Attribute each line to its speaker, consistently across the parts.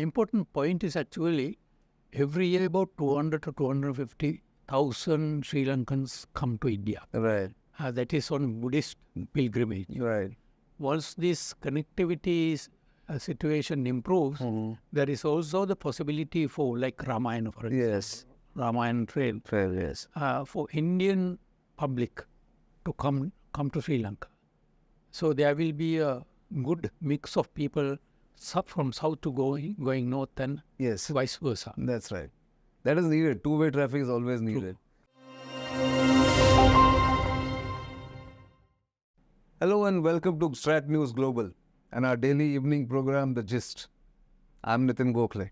Speaker 1: Important point is actually every year about 200 to 250,000 Sri Lankans come to India.
Speaker 2: Right.
Speaker 1: That is on Buddhist pilgrimage.
Speaker 2: Right.
Speaker 1: Once this connectivity situation improves, there is also the possibility for like Ramayana, for example.
Speaker 2: Yes.
Speaker 1: Ramayana trail.
Speaker 2: Yes.
Speaker 1: For Indian public to come to Sri Lanka. So there will be a good mix of people from south to going north and
Speaker 2: Yes.
Speaker 1: vice versa.
Speaker 2: That's right. That is needed. Two-way traffic is always needed. Hello and welcome to StratNews Global and our daily evening program, The Gist. I'm Nitin Gokhale.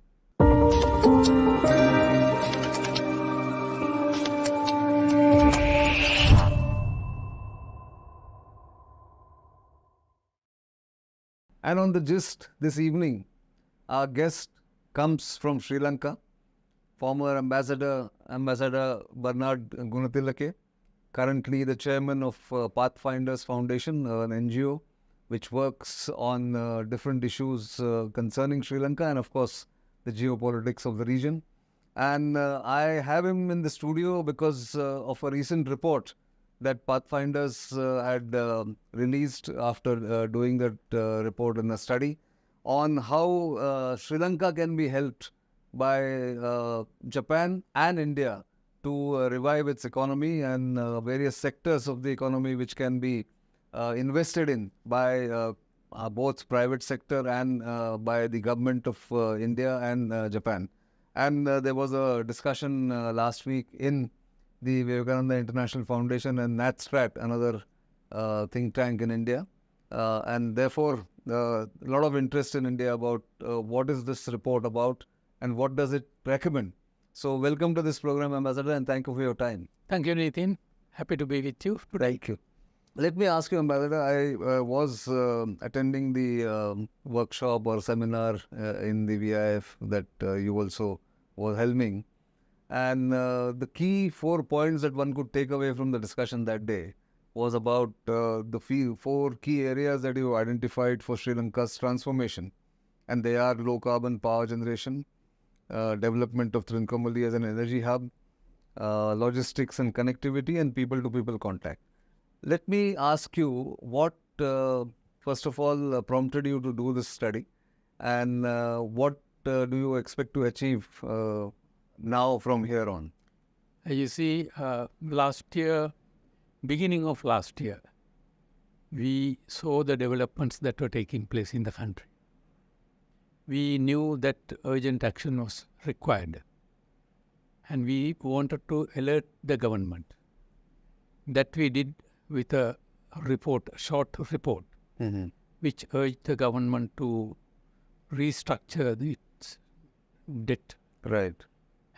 Speaker 2: And on The Gist this evening, our guest comes from Sri Lanka, former Ambassador Bernard Goonetilleke, currently the chairman of Pathfinder Foundation, an NGO which works on different issues concerning Sri Lanka and of course the geopolitics of the region. And I have him in the studio because of a recent report that Pathfinders had released after doing that report in a study on how Sri Lanka can be helped by Japan and India to revive its economy and various sectors of the economy which can be invested in by both private sector and by the government of India and Japan. And there was a discussion last week in the Vivekananda International Foundation and NatStrat, another think tank in India. And therefore, a lot of interest in India about what is this report about and what does it recommend. So welcome to this program, Ambassador, and thank you for your time.
Speaker 1: Thank you, Nitin. Happy to be with you.
Speaker 2: Thank you. Let me ask you, Ambassador, I was attending the workshop or seminar in the VIF that you also were helming. And the key 4 points that one could take away from the discussion that day was about the 4 key areas that you identified for Sri Lanka's transformation. And they are low carbon power generation, development of Trincomalee as an energy hub, logistics and connectivity, and people-to-people contact. Let me ask you what, first of all, prompted you to do this study, and what do you expect to achieve now from here on?
Speaker 1: You see, beginning of last year, we saw the developments that were taking place in the country. We knew that urgent action was required, and we wanted to alert the government. That we did with a short report, which urged the government to restructure its debt.
Speaker 2: Right.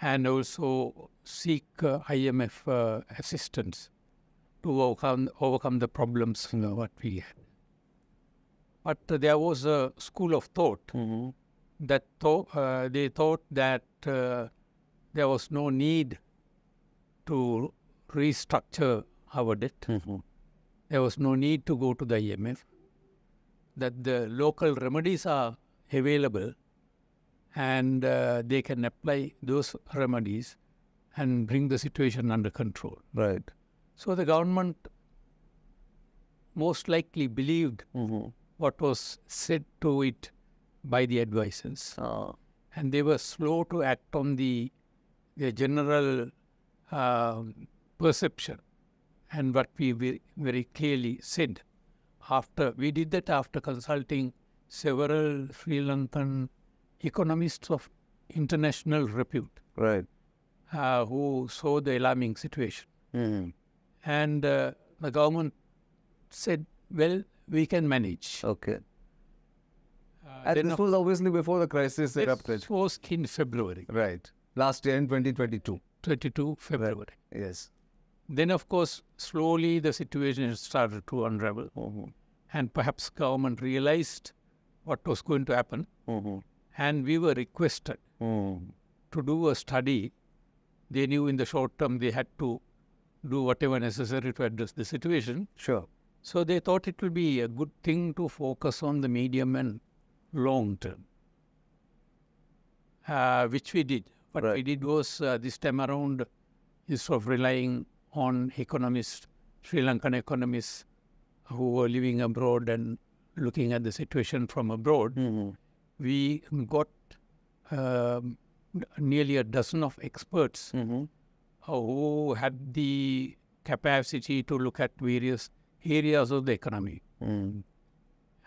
Speaker 1: And also seek IMF assistance to overcome the problems what we had. But there was a school of thought that they thought that there was no need to restructure our debt. There was no need to go to the IMF, that the local remedies are available and they can apply those remedies and bring the situation under control.
Speaker 2: Right.
Speaker 1: So the government most likely believed what was said to it by the advisors. And they were slow to act on the general perception. And what we very clearly said, we did that after consulting several Sri Lankan economists of international repute,
Speaker 2: right,
Speaker 1: who saw the alarming situation. And the government said, well, we can manage.
Speaker 2: Okay. And this was obviously before the crisis erupted.
Speaker 1: This was in February.
Speaker 2: Right. Last year in 2022.
Speaker 1: 22 February.
Speaker 2: Right. Yes.
Speaker 1: Then, of course, slowly the situation started to unravel. And perhaps government realized what was going to happen. And we were requested to do a study. They knew in the short term they had to do whatever necessary to address the situation.
Speaker 2: Sure.
Speaker 1: So they thought it will be a good thing to focus on the medium and long term. which we did. What we did was this time around, instead of relying on economists, Sri Lankan economists who were living abroad and looking at the situation from abroad, we got nearly a dozen of experts who had the capacity to look at various areas of the economy.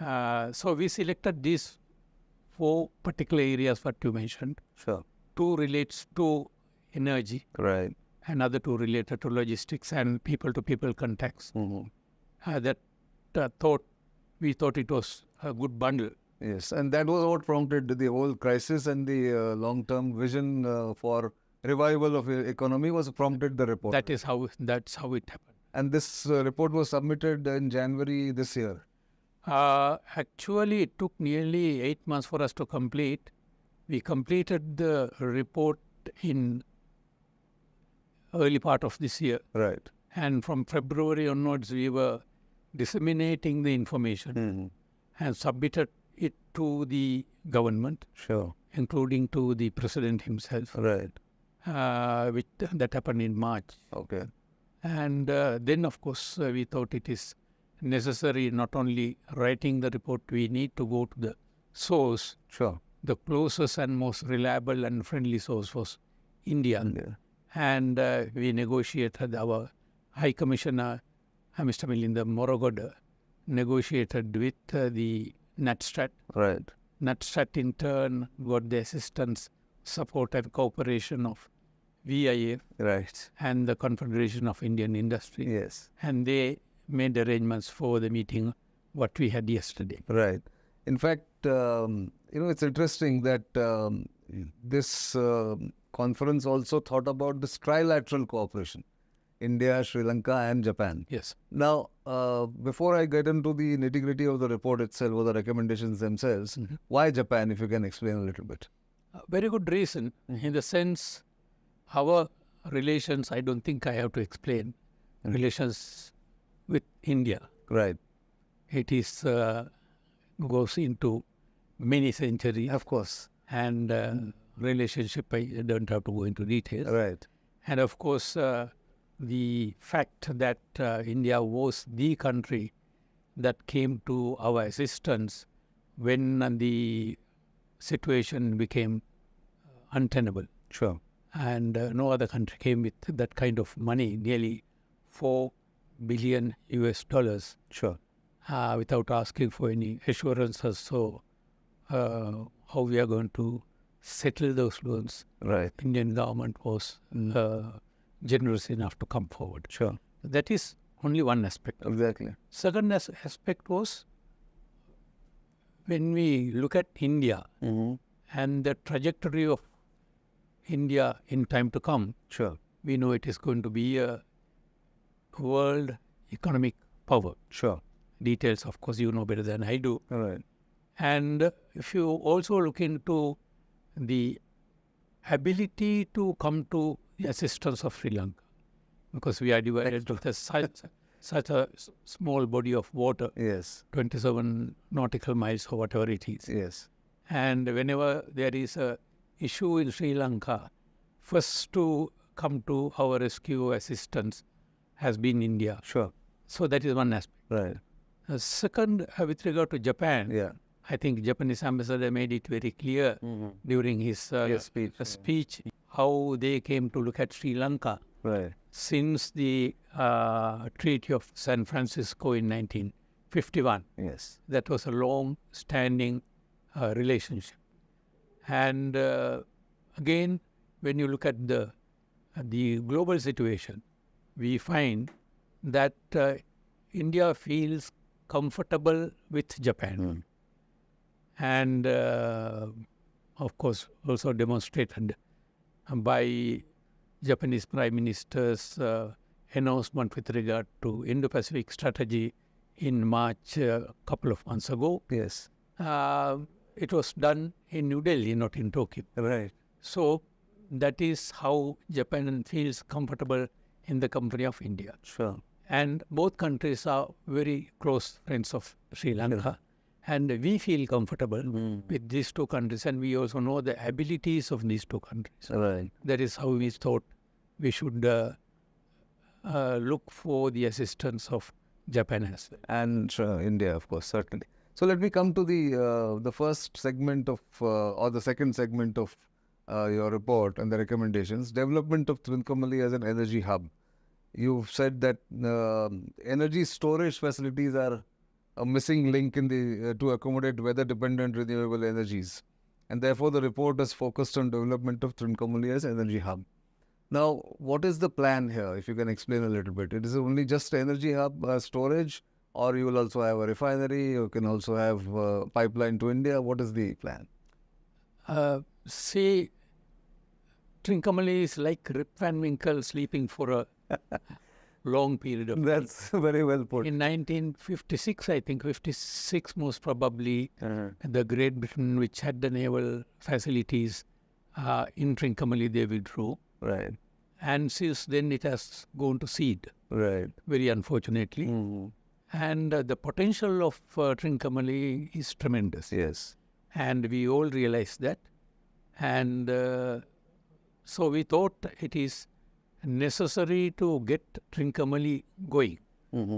Speaker 1: So we selected these 4 particular areas what you mentioned.
Speaker 2: Sure.
Speaker 1: 2 relates to energy.
Speaker 2: Right.
Speaker 1: Another 2 related to logistics and people-to-people contacts. We thought it was a good bundle.
Speaker 2: Yes, and that was what prompted the whole crisis, and the long-term vision for revival of the economy was prompted the report.
Speaker 1: That's how it happened.
Speaker 2: And this report was submitted in January this year.
Speaker 1: Actually, it took nearly 8 months for us to complete. We completed the report in early part of this year.
Speaker 2: Right.
Speaker 1: And from February onwards, we were disseminating the information and submitted it to the government,
Speaker 2: Sure.
Speaker 1: including to the president himself.
Speaker 2: Right.
Speaker 1: That happened in March.
Speaker 2: Okay.
Speaker 1: And then, of course, we thought it is necessary not only writing the report, we need to go to the source.
Speaker 2: Sure.
Speaker 1: The closest and most reliable and friendly source was India. And we negotiated, our High Commissioner, Mr. Milinda Morogoda, negotiated with the NatStrat.
Speaker 2: Right.
Speaker 1: NatStrat in turn got the assistance, support and cooperation of VIF
Speaker 2: Right.
Speaker 1: and the Confederation of Indian Industry.
Speaker 2: Yes.
Speaker 1: And they made arrangements for the meeting what we had yesterday.
Speaker 2: Right. In fact, it's interesting that this conference also thought about this trilateral cooperation, India, Sri Lanka and Japan.
Speaker 1: Yes.
Speaker 2: Now, before I get into the nitty-gritty of the report itself or the recommendations themselves, why Japan, if you can explain a little bit?
Speaker 1: Very good reason. In the sense, our relations, I don't think I have to explain, relations with India.
Speaker 2: Right.
Speaker 1: It is goes into many centuries.
Speaker 2: Of course.
Speaker 1: And relationship, I don't have to go into details.
Speaker 2: Right.
Speaker 1: And of course, the fact that India was the country that came to our assistance when the situation became untenable.
Speaker 2: Sure.
Speaker 1: And no other country came with that kind of money, nearly $4 billion US,
Speaker 2: Sure.
Speaker 1: without asking for any assurances. So how we are going to settle those loans?
Speaker 2: Right.
Speaker 1: Indian government was generous enough to come forward.
Speaker 2: Sure.
Speaker 1: That is only one aspect.
Speaker 2: Exactly.
Speaker 1: Second aspect was when we look at India and the trajectory of India in time to come,
Speaker 2: Sure.
Speaker 1: we know it is going to be a world economic power.
Speaker 2: Sure.
Speaker 1: Details, of course, you know better than I do.
Speaker 2: Right.
Speaker 1: And if you also look into the ability to come to the assistance of Sri Lanka, because we are divided with such a small body of water,
Speaker 2: Yes.
Speaker 1: 27 nautical miles or whatever it is.
Speaker 2: Yes.
Speaker 1: And whenever there is a issue in Sri Lanka, first to come to our rescue assistance has been India.
Speaker 2: Sure.
Speaker 1: So that is one aspect.
Speaker 2: Right.
Speaker 1: Second, with regard to Japan,
Speaker 2: Yeah.
Speaker 1: I think Japanese ambassador made it very clear during his speech how they came to look at Sri Lanka
Speaker 2: Right.
Speaker 1: since the Treaty of San Francisco in 1951.
Speaker 2: Yes.
Speaker 1: That was a long-standing relationship. And again, when you look at the global situation, we find that India feels comfortable with Japan. And of course, also demonstrated by Japanese Prime Minister's announcement with regard to Indo-Pacific strategy in March a couple of months ago.
Speaker 2: Yes.
Speaker 1: It was done in New Delhi, not in Tokyo.
Speaker 2: Right.
Speaker 1: So that is how Japan feels comfortable in the company of India.
Speaker 2: Sure.
Speaker 1: And both countries are very close friends of Sri Lanka. And we feel comfortable with these two countries, and we also know the abilities of these two countries.
Speaker 2: Right.
Speaker 1: That is how we thought we should look for the assistance of Japan as well.
Speaker 2: And India, of course, certainly. So let me come to the first segment of, or the second segment of your report and the recommendations. Development of Trincomalee as an energy hub. You've said that energy storage facilities are a missing link in the to accommodate weather-dependent renewable energies, and therefore the report is focused on development of Trincomalee as energy hub. Now, what is the plan here? If you can explain a little bit. It is only just energy hub storage, or you will also have a refinery. You can also have a pipeline to India. What is the plan?
Speaker 1: See, Trincomalee is like Rip Van Winkle sleeping for a long period of time.
Speaker 2: That's very well put.
Speaker 1: In 1956, I think, 56 most probably, the Great Britain, which had the naval facilities in Trincomalee, they withdrew.
Speaker 2: Right.
Speaker 1: And since then, it has gone to seed,
Speaker 2: Right.
Speaker 1: very unfortunately. And the potential of Trincomalee is tremendous.
Speaker 2: Yes.
Speaker 1: And we all realize that. And so we thought it is necessary to get Trincomalee going.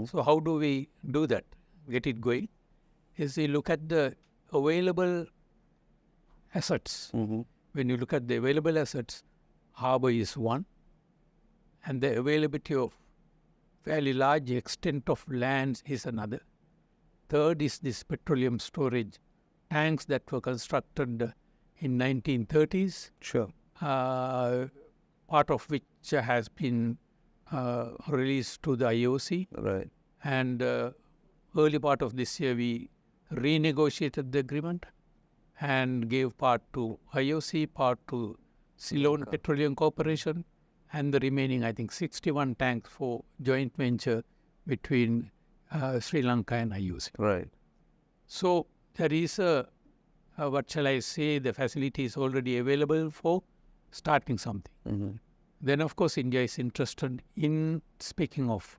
Speaker 1: So how do we do that, get it going? Is we look at the available assets. When you look at the available assets, harbour is one, and the availability of fairly large extent of lands is another. Third is this petroleum storage tanks that were constructed in 1930s.
Speaker 2: Sure.
Speaker 1: Part of which has been released to the IOC.
Speaker 2: Right.
Speaker 1: And early part of this year, we renegotiated the agreement and gave part to IOC, part to Ceylon Petroleum Corporation, and the remaining, I think, 61 tanks for joint venture between Sri Lanka and IOC.
Speaker 2: Right.
Speaker 1: So there is what shall I say, the facility is already available for starting something. Then, of course, India is interested in, speaking of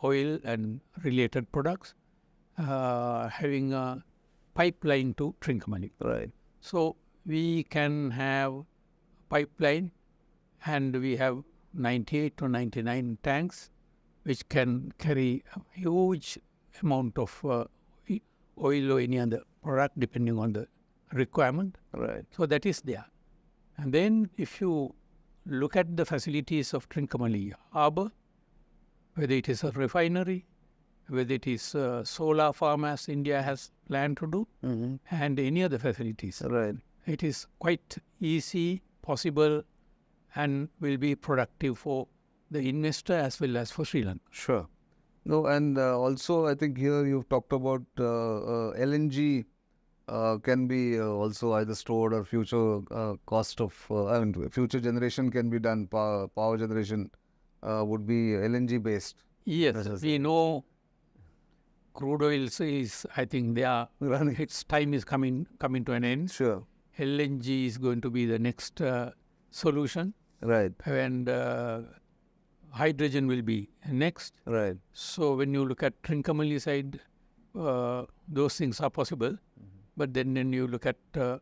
Speaker 1: oil and related products, having a pipeline to Trincomalee.
Speaker 2: Right.
Speaker 1: So we can have pipeline, and we have 98 to 99 tanks, which can carry a huge amount of oil or any other product depending on the requirement.
Speaker 2: Right.
Speaker 1: So that is there. And then if you look at the facilities of Trincomalee harbour, whether it is a refinery, whether it is a solar farm as India has planned to do, and any other facilities,
Speaker 2: Right.
Speaker 1: it is quite easy, possible, and will be productive for the investor as well as for Sri Lanka.
Speaker 2: Sure. No, and also I think here you've talked about LNG can be also either stored or future cost of, future generation can be done, power generation would be LNG based.
Speaker 1: Yes, we know crude oil is, I think they are, its time is coming to an end.
Speaker 2: Sure.
Speaker 1: LNG is going to be the next solution.
Speaker 2: Right.
Speaker 1: And hydrogen will be next.
Speaker 2: Right.
Speaker 1: So when you look at Trincomalee side, those things are possible. But then when you look at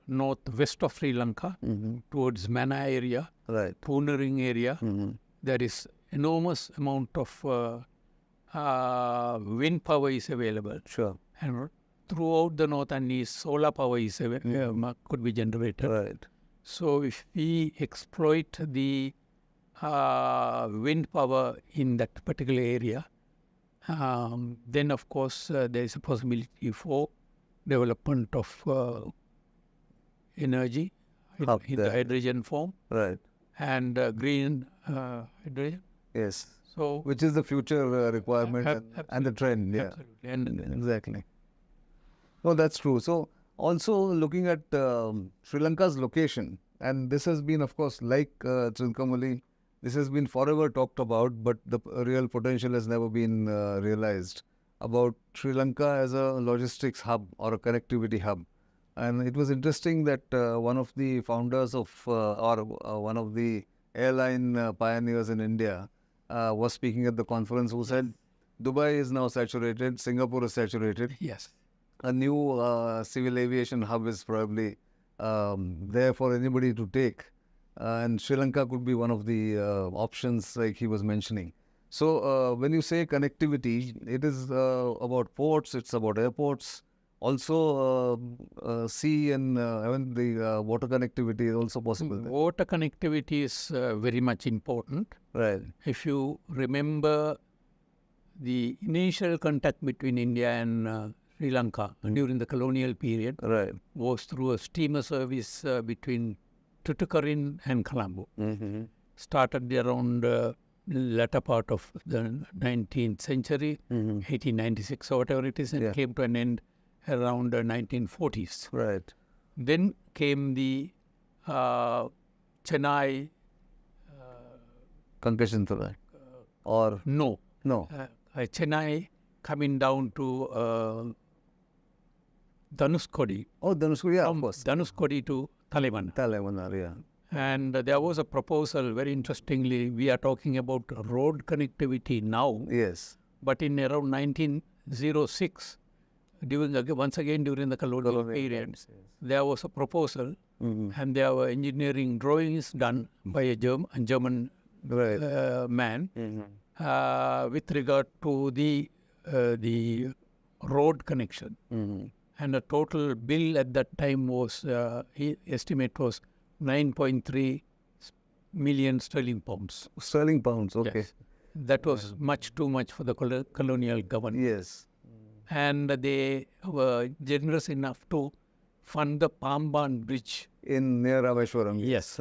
Speaker 1: northwest of Sri Lanka, towards Mana area,
Speaker 2: Right.
Speaker 1: Poonering area, there is enormous amount of wind power is available.
Speaker 2: Sure.
Speaker 1: And throughout the north and east, solar power is could be generated.
Speaker 2: Right.
Speaker 1: So if we exploit the wind power in that particular area, then of course there is a possibility for development of energy in the hydrogen form.
Speaker 2: Right.
Speaker 1: And green hydrogen.
Speaker 2: Yes.
Speaker 1: So
Speaker 2: which is the future requirement and the trend. Yeah.
Speaker 1: Absolutely. And
Speaker 2: Exactly. No, that's true. So also looking at Sri Lanka's location, and this has been, of course, like Trincomalee, this has been forever talked about, but the real potential has never been realized about Sri Lanka as a logistics hub or a connectivity hub. And it was interesting that one of the founders of, one of the airline pioneers in India was speaking at the conference, who said, Dubai is now saturated, Singapore is saturated.
Speaker 1: yes.
Speaker 2: a new civil aviation hub is probably there for anybody to take. And Sri Lanka could be one of the options like he was mentioning. So when you say connectivity, it is about ports, it's about airports. Also, sea and even the water connectivity is also possible there.
Speaker 1: Water connectivity is very much important.
Speaker 2: Right.
Speaker 1: If you remember the initial contact between India and Sri Lanka during the colonial period
Speaker 2: Right.
Speaker 1: was through a steamer service between Tuticorin and Colombo. Started around latter part of the 19th century, 1896 or whatever it is, and came to an end around 1940s.
Speaker 2: Right.
Speaker 1: Then came the Chennai.
Speaker 2: Kankashinthara. Or
Speaker 1: No.
Speaker 2: Chennai
Speaker 1: coming down to Dhanuskodi.
Speaker 2: Oh, Dhanuskodi, yeah, of
Speaker 1: From
Speaker 2: course.
Speaker 1: Dhanuskodi to Talaivanna.
Speaker 2: Talaivanna, yeah.
Speaker 1: And there was a proposal, very interestingly, we are talking about road connectivity now,
Speaker 2: Yes.
Speaker 1: but in around 1906, once again during the colonial period,
Speaker 2: times, yes.
Speaker 1: there was a proposal and there were engineering drawings done by a German
Speaker 2: Right.
Speaker 1: man with regard to the road connection. And the total bill at that time was, estimate was 9.3 million sterling pounds.
Speaker 2: Sterling pounds, okay.
Speaker 1: Yes. That was much too much for the colonial government.
Speaker 2: Yes.
Speaker 1: And they were generous enough to fund the Pamban Bridge.
Speaker 2: In near Rameshwaram.
Speaker 1: Yes.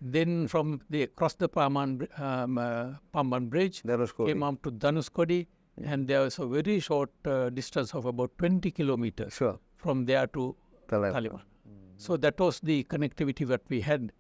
Speaker 1: Then from the across the Pamban Bridge,
Speaker 2: Dhanuskodi.
Speaker 1: came up to Dhanuskodi, and there was a very short distance of about 20 kilometers
Speaker 2: Sure.
Speaker 1: from there to Talaivanna. So that was the connectivity that we had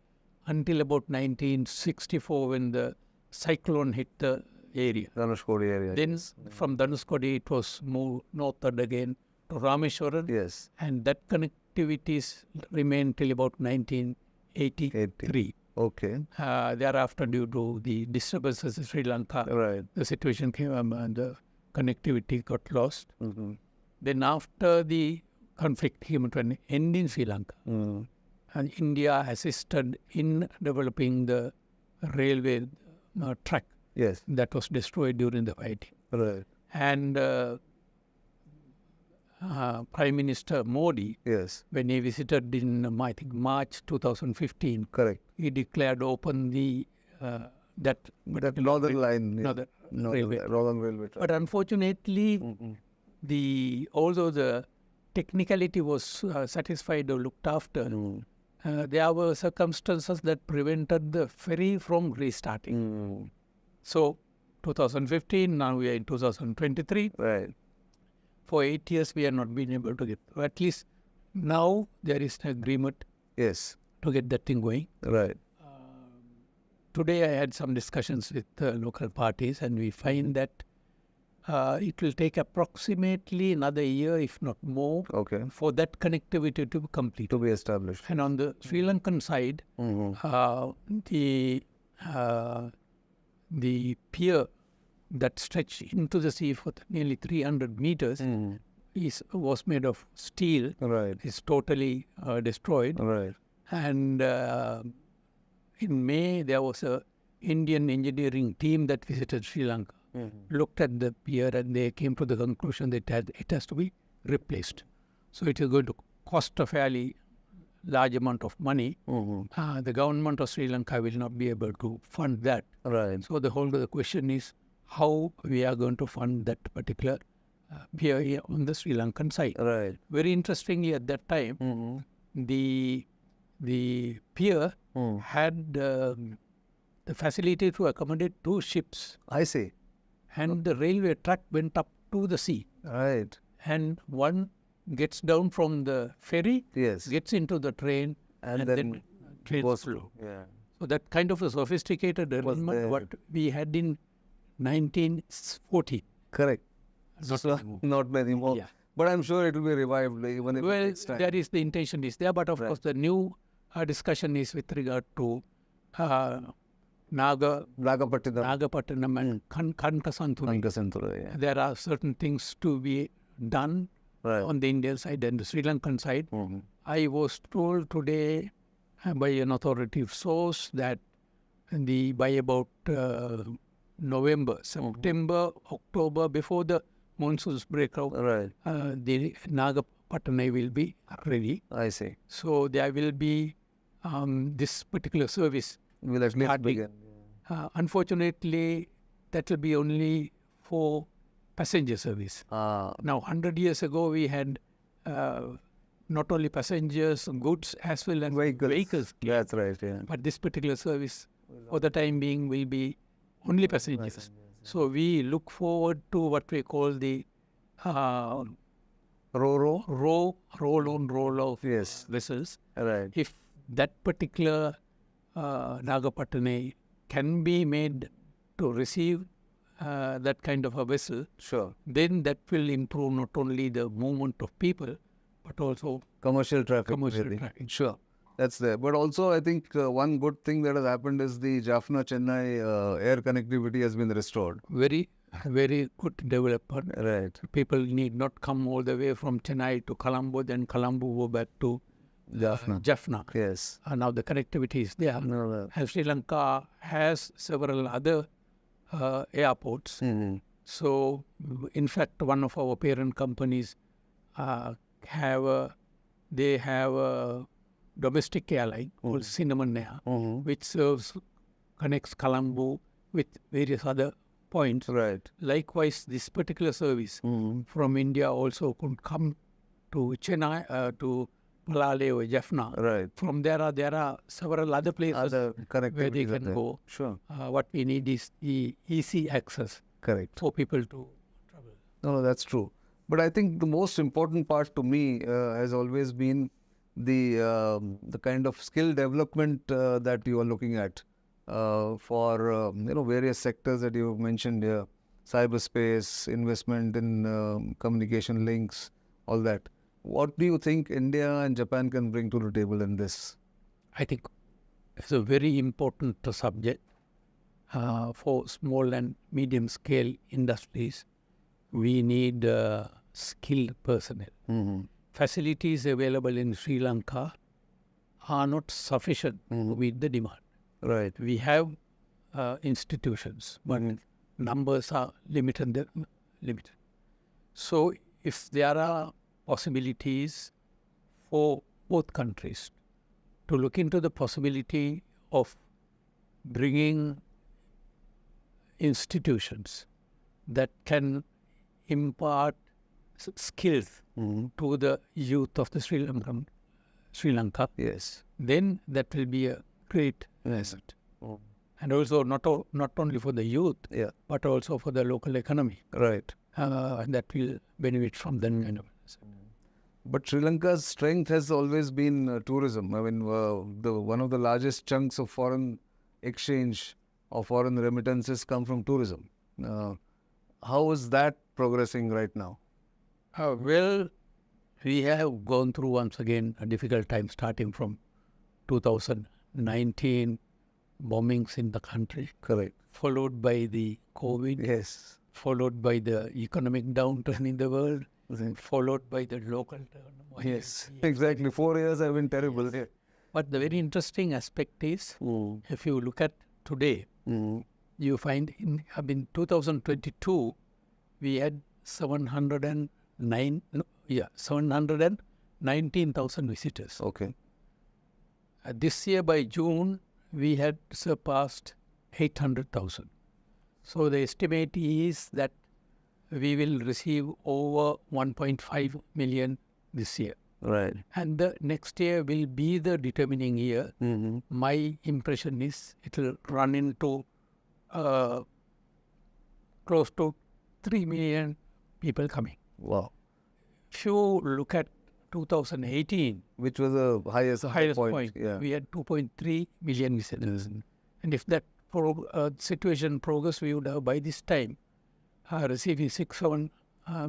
Speaker 1: until about 1964 when the cyclone hit the area.
Speaker 2: Dhanuskodi area.
Speaker 1: Then from Dhanuskodi it was moved northward again to Rameshwaram,
Speaker 2: Yes.
Speaker 1: and that connectivity remained till about 1983.
Speaker 2: Okay.
Speaker 1: Thereafter, due to the disturbances in Sri Lanka,
Speaker 2: Right.
Speaker 1: the situation came and the connectivity got lost. Then after the conflict came to an end in Sri Lanka, and India assisted in developing the railway track
Speaker 2: Yes.
Speaker 1: that was destroyed during the fighting.
Speaker 2: Right.
Speaker 1: And Prime Minister Modi,
Speaker 2: Yes.
Speaker 1: when he visited in, I think, March 2015,
Speaker 2: Correct.
Speaker 1: he declared open the that
Speaker 2: northern line.
Speaker 1: northern railway.
Speaker 2: Northern railway track.
Speaker 1: But unfortunately, although the technicality was satisfied or looked after, there were circumstances that prevented the ferry from restarting. So 2015, now we are in 2023.
Speaker 2: Right.
Speaker 1: For 8 years, we have not been able to get. At least now there is an agreement
Speaker 2: Yes.
Speaker 1: to get that thing going.
Speaker 2: Right.
Speaker 1: Today I had some discussions with local parties, and we find that it will take approximately another year, if not more,
Speaker 2: Okay.
Speaker 1: for that connectivity to be complete.
Speaker 2: To be established.
Speaker 1: And on the Sri Lankan side, the pier that stretched into the sea for nearly 300 meters was made of steel.
Speaker 2: Right.
Speaker 1: Is totally destroyed.
Speaker 2: Right.
Speaker 1: And in May, there was a Indian engineering team that visited Sri Lanka, looked at the pier, and they came to the conclusion that it has to be replaced. So it is going to cost a fairly large amount of money. The government of Sri Lanka will not be able to fund that.
Speaker 2: Right.
Speaker 1: So the whole of the question is how we are going to fund that particular pier here on the Sri Lankan side.
Speaker 2: Right.
Speaker 1: Very interestingly, at that time, the pier had the facility to accommodate 2 ships,
Speaker 2: I see.
Speaker 1: and the railway track went up to the sea,
Speaker 2: Right.
Speaker 1: and one gets down from the ferry,
Speaker 2: Yes.
Speaker 1: gets into the train, and then trains
Speaker 2: goes
Speaker 1: flow.
Speaker 2: Yeah.
Speaker 1: So that kind of a sophisticated arrangement,
Speaker 2: there.
Speaker 1: what we had in 1940.
Speaker 2: Correct.
Speaker 1: Not
Speaker 2: So,
Speaker 1: anymore.
Speaker 2: not many more.
Speaker 1: Yeah.
Speaker 2: But I'm sure it will be revived even if it
Speaker 1: Well,
Speaker 2: takes time.
Speaker 1: that is the intention is there, but of
Speaker 2: Right.
Speaker 1: course the new discussion is with regard to Nagapattinam and Kankasanturi.
Speaker 2: Ankasantura, yeah.
Speaker 1: There are certain things to be done
Speaker 2: Right.
Speaker 1: on the Indian side and the Sri Lankan side. I was told today by an authoritative source that by about November, September, October, before the monsoons break out,
Speaker 2: Right.
Speaker 1: the Nagapattanai will be ready.
Speaker 2: I see.
Speaker 1: So there will be this particular service.
Speaker 2: Will at least
Speaker 1: starting.
Speaker 2: begin.
Speaker 1: Unfortunately, that will be only for passenger service. Now, 100 years ago, we had not only passengers, goods, as well as vehicles.
Speaker 2: That's right. Yeah.
Speaker 1: But this particular service, for the time being, will be only passengers. So we look forward to what we call the roll on, roll off vessels.
Speaker 2: Right.
Speaker 1: If that particular Nagapattanai can be made to receive that kind of a vessel,
Speaker 2: Sure.
Speaker 1: then that will improve not only the movement of people, but also
Speaker 2: Commercial traffic.
Speaker 1: commercial
Speaker 2: really.
Speaker 1: traffic.
Speaker 2: Sure. That's there. But also, I think one good thing that has happened is the Jaffna-Chennai air connectivity has been restored.
Speaker 1: Very, very good development.
Speaker 2: Right.
Speaker 1: People need not come all the way from Chennai to Colombo, then Colombo go back to Jaffna.
Speaker 2: Yes.
Speaker 1: Now the connectivity is there.
Speaker 2: No.
Speaker 1: And Sri Lanka has several other airports. So, in fact, one of our parent companies have a domestic airline called Cinnamon Air, which connects Colombo with various other points.
Speaker 2: Right.
Speaker 1: Likewise, this particular service from India also could come to Chennai, to Palale or Jaffna.
Speaker 2: Right.
Speaker 1: From there are several other places
Speaker 2: Other
Speaker 1: where they
Speaker 2: connectivities are
Speaker 1: can
Speaker 2: there.
Speaker 1: go.
Speaker 2: Sure.
Speaker 1: What we need is the easy access
Speaker 2: Correct.
Speaker 1: for people to travel.
Speaker 2: No, that's true. But I think the most important part to me has always been the kind of skill development that you are looking at for various sectors that you mentioned here, cyberspace, investment in communication links, all that. What do you think India and Japan can bring to the table in this?
Speaker 1: I think it's a very important subject for small and medium scale industries. We need skilled personnel. Facilities available in Sri Lanka are not sufficient to meet the demand.
Speaker 2: Right.
Speaker 1: We have institutions, but numbers are limited. So if there are possibilities for both countries to look into the possibility of bringing institutions that can impart skills to the youth of the Sri Lanka,
Speaker 2: Yes.
Speaker 1: then that will be a great asset. And also not only for the youth, but also for the local economy.
Speaker 2: Right.
Speaker 1: And that will benefit from that kind of asset.
Speaker 2: But Sri Lanka's strength has always been tourism. I mean, one of the largest chunks of foreign exchange or foreign remittances come from tourism. How is that progressing right now?
Speaker 1: Well, we have gone through once again a difficult time starting from 2019 bombings in the country.
Speaker 2: Correct.
Speaker 1: Followed by the COVID.
Speaker 2: Yes.
Speaker 1: Followed by the economic downturn in the world. Followed by the local turmoil.
Speaker 2: Yes, exactly. 4 years have been terrible. Yes.
Speaker 1: But the very interesting aspect is, if you look at today, you find in 2022, we had 719,000 visitors.
Speaker 2: Okay.
Speaker 1: This year by June, we had surpassed 800,000. So the estimate is that we will receive over 1.5 million this year.
Speaker 2: Right.
Speaker 1: And the next year will be the determining year. My impression is it will run into close to 3 million people coming.
Speaker 2: Wow.
Speaker 1: If you look at 2018,
Speaker 2: which was the highest point. Yeah.
Speaker 1: We had 2.3 million visitors. And if that situation progress, we would have by this time receiving 6-7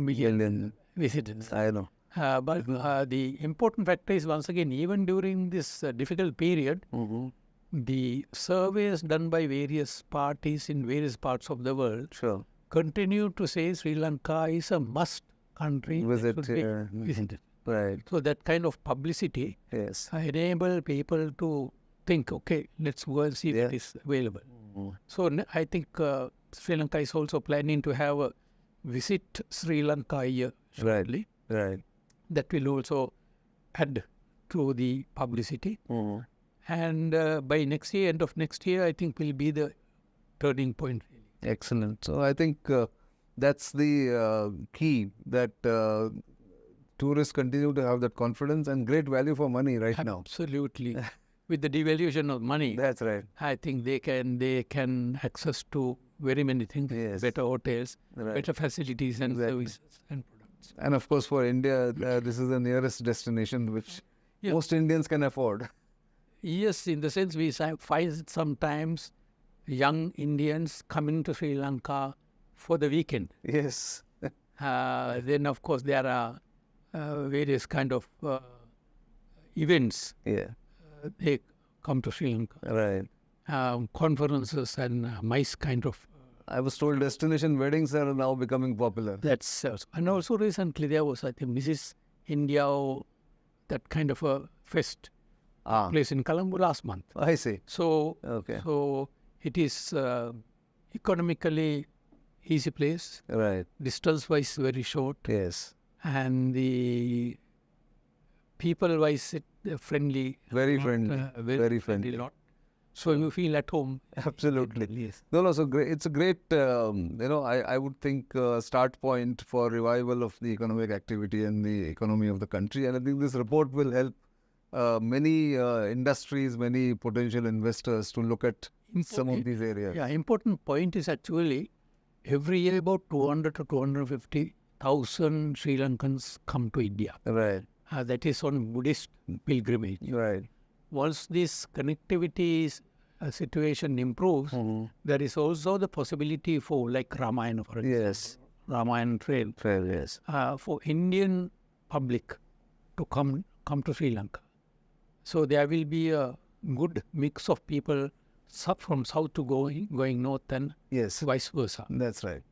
Speaker 1: million visitors.
Speaker 2: I know.
Speaker 1: But the important factor is, once again, even during this difficult period, the surveys done by various parties in various parts of the world continue to say Sri Lanka is a must country that
Speaker 2: Visit
Speaker 1: should be
Speaker 2: here.
Speaker 1: visited.
Speaker 2: Right.
Speaker 1: So that kind of publicity
Speaker 2: Yes.
Speaker 1: enable people to think, okay, let's go and see
Speaker 2: Yeah.
Speaker 1: what is available.
Speaker 2: Mm.
Speaker 1: So I think Sri Lanka is also planning to have a visit Sri Lanka a year shortly.
Speaker 2: Right.
Speaker 1: That will also add to the publicity.
Speaker 2: Mm.
Speaker 1: And by next year, end of next year, I think will be the turning point. Really.
Speaker 2: Excellent. So I think that's the key, that tourists continue to have that confidence and great value for money right now.
Speaker 1: Absolutely. With the devaluation of money,
Speaker 2: That's right.
Speaker 1: I think they can access to very many things,
Speaker 2: Yes.
Speaker 1: better hotels,
Speaker 2: Right.
Speaker 1: better facilities and
Speaker 2: Exactly.
Speaker 1: services and products.
Speaker 2: And of course, for India, this is the nearest destination which
Speaker 1: Yeah.
Speaker 2: most Indians can afford.
Speaker 1: Yes, in the sense we find sometimes young Indians coming to Sri Lanka for the weekend.
Speaker 2: Yes.
Speaker 1: Then, of course, there are various kind of events.
Speaker 2: Yeah.
Speaker 1: They come to Sri Lanka.
Speaker 2: Right.
Speaker 1: Conferences and MICE kind of.
Speaker 2: I was told destination weddings are now becoming popular.
Speaker 1: That's and also recently there was, I think, Mrs. India, or that kind of a fest place in Colombo last month.
Speaker 2: I see.
Speaker 1: So,
Speaker 2: Okay.
Speaker 1: so it is economically easy place,
Speaker 2: Right.
Speaker 1: distance-wise very short,
Speaker 2: Yes.
Speaker 1: and the people-wise friendly.
Speaker 2: Very
Speaker 1: lot,
Speaker 2: friendly. Very friendly.
Speaker 1: lot. So you feel at home.
Speaker 2: Absolutely.
Speaker 1: Yes.
Speaker 2: No, so great. It's a great, I would think start point for revival of the economic activity and the economy of the country. And I think this report will help many industries, many potential investors to look at some of these areas.
Speaker 1: Yeah, important point is actually every year about 200 to 250,000 Sri Lankans come to India.
Speaker 2: Right.
Speaker 1: That is on Buddhist pilgrimage.
Speaker 2: Right.
Speaker 1: Once this connectivity situation improves, there is also the possibility for like Ramayana, for example.
Speaker 2: Yes.
Speaker 1: Ramayana trail.
Speaker 2: Fair, yes.
Speaker 1: For Indian public to come to Sri Lanka. So there will be a good mix of people from south to going north and
Speaker 2: Yes.
Speaker 1: vice versa.
Speaker 2: That's right.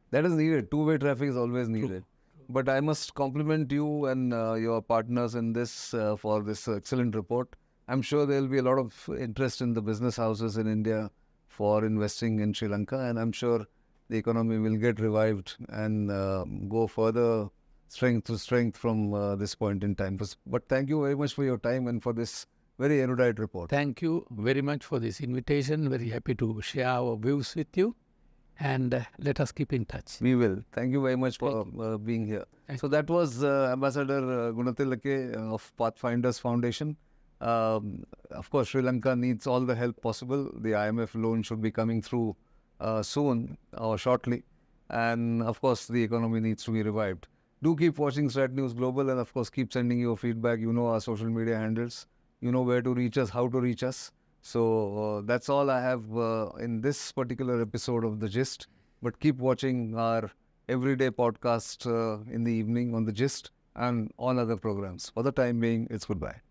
Speaker 2: That is needed. Two-way traffic is always needed. But I must compliment you and your partners in this for this excellent report. I'm sure there will be a lot of interest in the business houses in India for investing in Sri Lanka, and I'm sure the economy will get revived and go further strength to strength from this point in time. But thank you very much for your time and for this very erudite report.
Speaker 1: Thank you very much for this invitation. Very happy to share our views with you. And let us keep in touch.
Speaker 2: We will. Thank you very much for being here. So that was Ambassador Goonetilleke of Pathfinders Foundation. Of course, Sri Lanka needs all the help possible. The IMF loan should be coming through soon or shortly. And of course, the economy needs to be revived. Do keep watching StratNews Global, and of course, keep sending your feedback. You know our social media handles. You know where to reach us, how to reach us. So that's all I have in this particular episode of The Gist. But keep watching our everyday podcast in the evening on The Gist and on other programs. For the time being, it's goodbye.